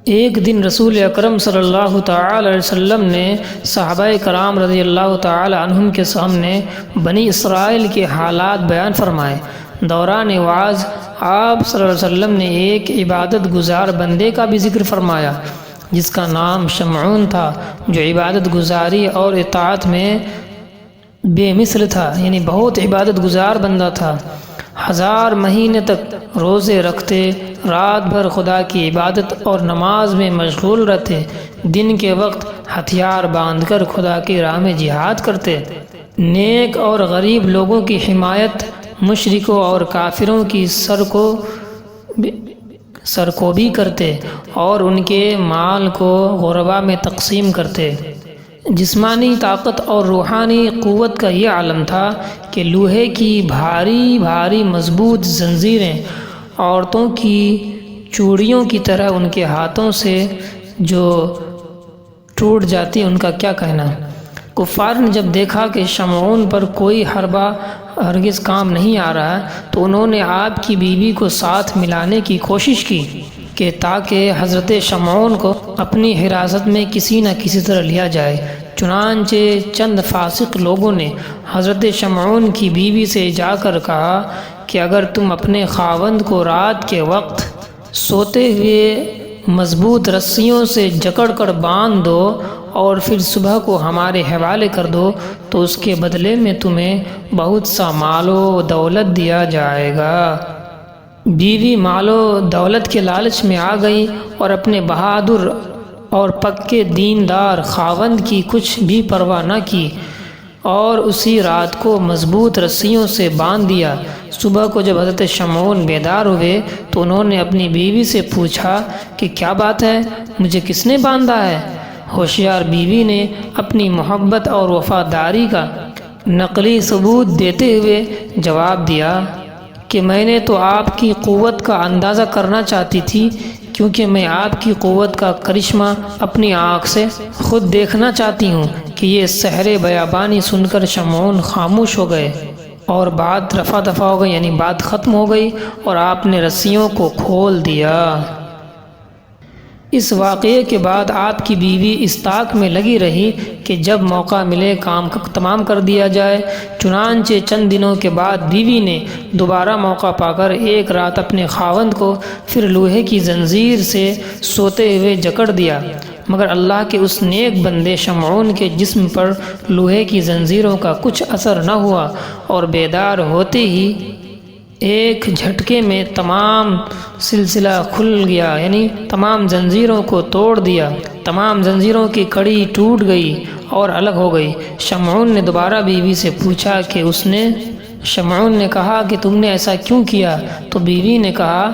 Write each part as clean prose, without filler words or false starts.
ایک دن رسول اکرم صلی اللہ تعالی علیہ وسلم نے صحابہ کرام رضی اللہ تعالی عنہم کے سامنے بنی اسرائیل کے حالات بیان فرمائے۔ دوران وعظ آپ صلی اللہ علیہ وسلم نے ایک عبادت گزار بندے کا بھی ذکر فرمایا جس کا نام شمعون تھا، جو عبادت گزاری اور اطاعت میں بے مثل تھا، یعنی بہت عبادت گزار بندہ تھا۔ 1000 مہینے تک روزے رکھتے، رات بھر خدا کی عبادت اور نماز میں مشغول رہتے، دن کے وقت ہتھیار باندھ کر خدا کی راہ میں جہاد کرتے، نیک اور غریب لوگوں کی حمایت، مشرکوں اور کافروں کی سرکوبی کرتے اور ان کے مال کو غربا میں تقسیم کرتے۔ جسمانی طاقت اور روحانی قوت کا یہ عالم تھا کہ لوہے کی بھاری بھاری مضبوط زنجیریں عورتوں کی چوڑیوں کی طرح ان کے ہاتھوں سے جو ٹوٹ جاتی، ان کا کیا کہنا۔ کفار نے جب دیکھا کہ شمعون پر کوئی حربہ ہرگز کام نہیں آ رہا تو انہوں نے آپ کی بیوی کو ساتھ ملانے کی کوشش کی کہ تاکہ حضرت شمعون کو اپنی حراست میں کسی نہ کسی طرح لیا جائے۔ چنانچہ چند فاسق لوگوں نے حضرت شمعون کی بیوی سے جا کر کہا کہ اگر تم اپنے خاوند کو رات کے وقت سوتے ہوئے مضبوط رسیوں سے جکڑ کر باندھ دو اور پھر صبح کو ہمارے حوالے کر دو تو اس کے بدلے میں تمہیں بہت سا مال و دولت دیا جائے گا۔ بیوی مال و دولت کے لالچ میں آ گئی اور اپنے بہادر اور پکے دیندار خاوند کی کچھ بھی پرواہ نہ کی اور اسی رات کو مضبوط رسیوں سے باندھ دیا۔ صبح کو جب حضرت شمعون بیدار ہوئے تو انہوں نے اپنی بیوی سے پوچھا کہ کیا بات ہے، مجھے کس نے باندھا ہے؟ ہوشیار بیوی نے اپنی محبت اور وفاداری کا نقلی ثبوت دیتے ہوئے جواب دیا کہ میں نے تو آپ کی قوت کا اندازہ کرنا چاہتی تھی، کیونکہ میں آپ کی قوت کا کرشمہ اپنی آنکھ سے خود دیکھنا چاہتی ہوں کہ یہ سحر بیابانی سن کر شمعون خاموش ہو گئے اور بات رفع دفع ہو گئی، یعنی بات ختم ہو گئی اور آپ نے رسیوں کو کھول دیا۔ اس واقعے کے بعد آپ کی بیوی اس طاق میں لگی رہی کہ جب موقع ملے کام تمام کر دیا جائے۔ چنانچہ چند دنوں کے بعد بیوی نے دوبارہ موقع پا کر ایک رات اپنے خاوند کو پھر لوہے کی زنجیر سے سوتے ہوئے جکڑ دیا، مگر اللہ کے اس نیک بندے شمعون کے جسم پر لوہے کی زنجیروں کا کچھ اثر نہ ہوا اور بیدار ہوتے ہی ایک جھٹکے میں تمام سلسلہ کھل گیا، یعنی تمام زنجیروں کو توڑ دیا، تمام زنجیروں کی کڑی ٹوٹ گئی اور الگ ہو گئی۔ شمعون نے دوبارہ بیوی سے پوچھا کہ شمعون نے کہا کہ تم نے ایسا کیوں کیا؟ تو بیوی نے کہا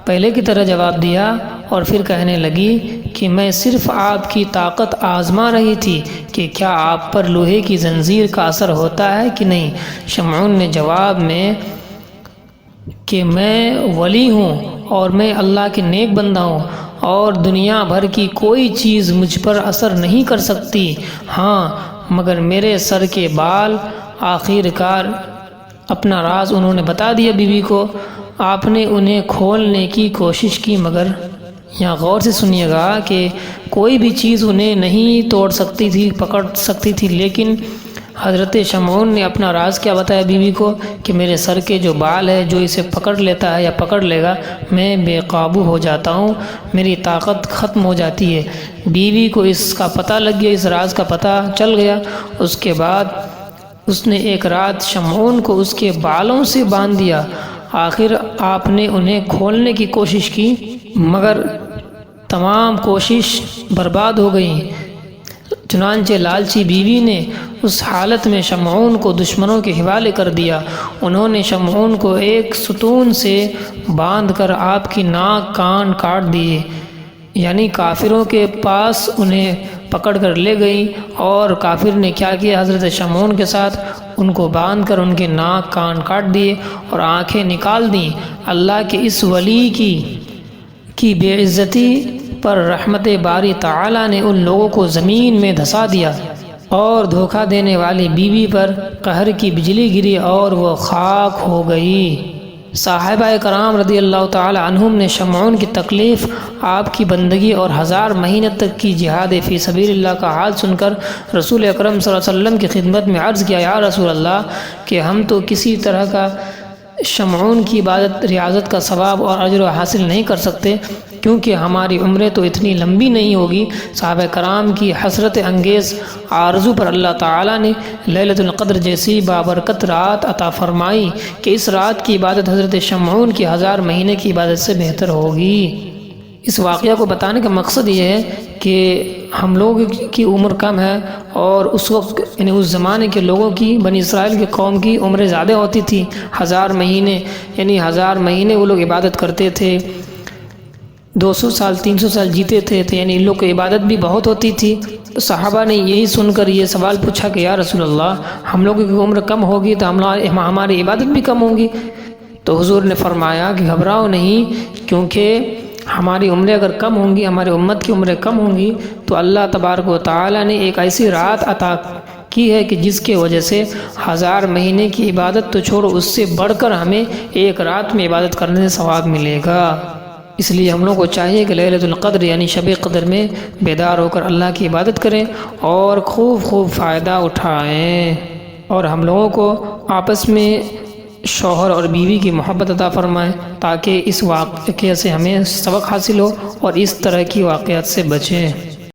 پہلے کی طرح جواب دیا اور پھر کہنے لگی کہ میں صرف آپ کی طاقت آزما رہی تھی کہ کیا آپ پر لوہے کی زنجیر کا اثر ہوتا ہے کہ نہیں۔ شمعون نے جواب میں کہ میں ولی ہوں اور میں اللہ کے نیک بندہ ہوں اور دنیا بھر کی کوئی چیز مجھ پر اثر نہیں کر سکتی، ہاں مگر میرے سر کے بال۔ آخر کار اپنا راز انہوں نے بتا دیا بیوی کو۔ آپ نے انہیں کھولنے کی کوشش کی، مگر یہاں غور سے سنیے گا کہ کوئی بھی چیز انہیں نہیں توڑ سکتی تھی، پکڑ سکتی تھی، لیکن حضرت شمعون نے اپنا راز کیا بتایا بیوی کو کہ میرے سر کے جو بال ہے جو اسے پکڑ لیتا ہے یا پکڑ لے گا میں بے قابو ہو جاتا ہوں، میری طاقت ختم ہو جاتی ہے۔ بیوی کو اس کا پتہ لگ گیا، اس راز کا پتہ چل گیا۔ اس کے بعد اس نے ایک رات شمعون کو اس کے بالوں سے باندھ دیا۔ آخر آپ نے انہیں کھولنے کی کوشش کی، مگر تمام کوشش برباد ہو گئی۔ چنانچہ لالچی بیوی نے اس حالت میں شمعون کو دشمنوں کے حوالے کر دیا۔ انہوں نے شمعون کو ایک ستون سے باندھ کر آپ کی ناک کان کاٹ دیے، یعنی کافروں کے پاس انہیں پکڑ کر لے گئی۔ اور کافر نے کیا کیا حضرت شمعون کے ساتھ؟ ان کو باندھ کر ان کے ناک کان کاٹ دیے اور آنکھیں نکال دیں۔ اللہ کے اس ولی کی بے عزتی پر رحمت باری تعالی نے ان لوگوں کو زمین میں دھسا دیا اور دھوکہ دینے والی بیوی پر قہر کی بجلی گری اور وہ خاک ہو گئی۔ صحابہ کرام رضی اللہ تعالی عنہم نے شمعون کی تکلیف، آپ کی بندگی اور 1000 مہینے تک کی جہاد فی سبیل اللہ کا حال سن کر رسول اکرم صلی اللہ علیہ وسلم کی خدمت میں عرض کیا، یا رسول اللہ کہ ہم تو کسی طرح کا شمعون کی عبادت ریاضت کا ثواب اور اجر حاصل نہیں کر سکتے، کیونکہ ہماری عمریں تو اتنی لمبی نہیں ہوگی۔ صحابہ کرام کی حسرت انگیز آرزو پر اللہ تعالیٰ نے لیلۃ القدر جیسی بابرکت رات عطا فرمائی کہ اس رات کی عبادت حضرت شمعون کی 1000 مہینے کی عبادت سے بہتر ہوگی۔ اس واقعہ کو بتانے کا مقصد یہ ہے کہ ہم لوگوں کی عمر کم ہے، اور اس وقت یعنی اس زمانے کے لوگوں کی، بنی اسرائیل کے قوم کی عمریں زیادہ ہوتی تھی، 1000 مہینے، یعنی 1000 مہینے وہ لوگ عبادت کرتے تھے، 200 سال 300 سال جیتے تھے، تو یعنی ان لوگ کی عبادت بھی بہت ہوتی تھی۔ تو صحابہ نے یہی سن کر یہ سوال پوچھا کہ یا رسول اللہ، ہم لوگوں کی عمر کم ہوگی تو ہماری عبادت بھی کم ہوگی۔ تو حضور نے فرمایا کہ گھبراؤ نہیں، کیونکہ ہماری عمریں اگر کم ہوں گی، ہماری امت کی عمریں کم ہوں گی، تو اللہ تبارک و تعالیٰ نے ایک ایسی رات عطا کی ہے کہ جس کے وجہ سے 1000 مہینے کی عبادت تو چھوڑو، اس سے بڑھ کر ہمیں ایک رات میں عبادت کرنے سے ثواب ملے گا۔ اس لیے ہم لوگوں کو چاہیے کہ لیلۃ القدر یعنی شب قدر میں بیدار ہو کر اللہ کی عبادت کریں اور خوب فائدہ اٹھائیں، اور ہم لوگوں کو آپس میں شوہر اور بیوی کی محبت عطا فرمائیں تاکہ اس واقعے سے ہمیں سبق حاصل ہو اور اس طرح کی واقعات سے بچیں۔